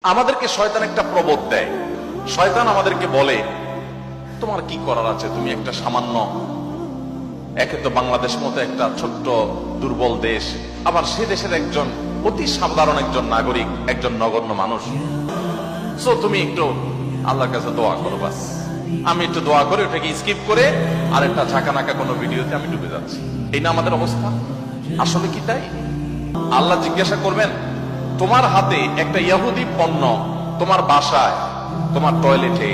আমাদেরকে শয়তান একটা প্রবোধ দেয়। শয়তান আমাদেরকে বলে তোমার কি করার আছে, তুমি একটা সামান্য, একে তো বাংলাদেশের মতো একটা ছোট্ট দুর্বল দেশ, আবার সে দেশের একজন অতি সাধারণ একজন নাগরিক, একজন নগণ্য মানুষ। সো তুমি একটু আল্লাহর কাছে দোয়া করো, বাস। আমি একটু দোয়া করে ওটাকে স্কিপ করে আরেকটা ঝাঁকানাকা কোনো ভিডিওতে আমি ডুবে যাচ্ছি। এই না আমাদের অবস্থা? আসলে কি তাই? আল্লাহ জিজ্ঞাসা করবেন, তোমার হাতে একটা ইহুদি পণ্য তোমার বাসায়, তোমার টয়লেটে,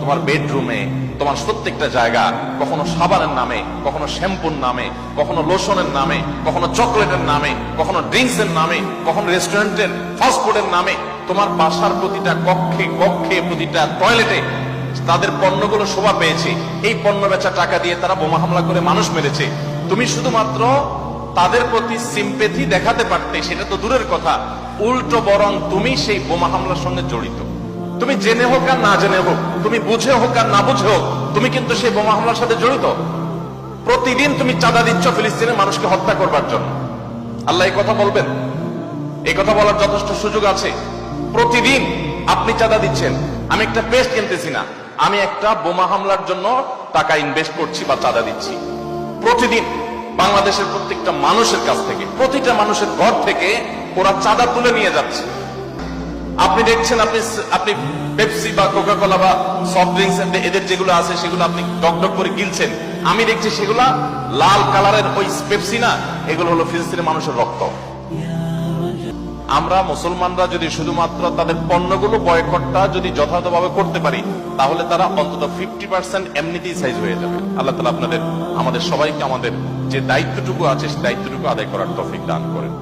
তোমার বেডরুমে, তোমার প্রত্যেকটা জায়গা, কখনো সাবানের নামে, কখনো শ্যাম্পুর নামে, কখনো লোশনের নামে, কখনো চকলেটের নামে, কখনো ড্রিঙ্কস এর নামে, কখনো রেস্টুরেন্টের ফাস্টফুডের নামে, তোমার বাসার প্রতিটা কক্ষে কক্ষে, প্রতিটা টয়লেটে তাদের পণ্যগুলো শোভা পেয়েছে। এই পণ্য বেচা টাকা দিয়ে তারা বোমা হামলা করে মানুষ মেরেছে। তুমি শুধুমাত্র তাদের প্রতি সিম্পেথি দেখাতে পারতে, সেটা তো দূরের কথা, উল্টো বরং তুমি সেই বোমা হামলার সঙ্গে জড়িত। তুমি জেনে হোক আর না জেনে হোক, তুমি বুঝে হোক আর না বুঝে হোক, তুমি কিন্তু সেই বোমা হামলার সাথে জড়িত। প্রতিদিন তুমি চাঁদা দিচ্ছ ফিলিস্তিনের মানুষকে হত্যা করবার জন্য। আল্লাহ এই কথা বলবেন? এই কথা বলার যথেষ্ট সুযোগ আছে? প্রতিদিন আপনি চাঁদা দিচ্ছেন। আমি একটা পেস্ট কিনতেছি না, আমি একটা বোমা হামলার জন্য টাকা ইনভেস্ট করছি বা চাঁদা দিচ্ছি। প্রতিদিন বাংলাদেশের প্রত্যেকটা মানুষের কাছ থেকে, প্রতিটা মানুষের ঘর থেকে ওরা চাঁদা তুলে নিয়ে যাচ্ছে। আপনি দেখছেন, আপনি পেপসি বা কোকা কোলা বা সফট ড্রিঙ্কস এদের যেগুলো আছে সেগুলো আপনি ডকডক করে গিলছেন। আমি দেখছি সেগুলা লাল কালারের ওই পেপসি না, এগুলো হলো ফিলিস্তিনের মানুষের রক্ত। আমরা মুসলমানরা যদি শুধুমাত্র তাদের পণ্যগুলো বয়কটটা যদি যথাযথভাবে করতে পারি, তাহলে তারা অন্তত 50% এমনিতেই সাইজ হয়ে যাবে। আল্লাহ তাআলা আমাদের সবাইকে আমাদের যে দায়িত্বটুকু আছে সেই দায়িত্বটুকু আদায় করার তৌফিক দান করেন।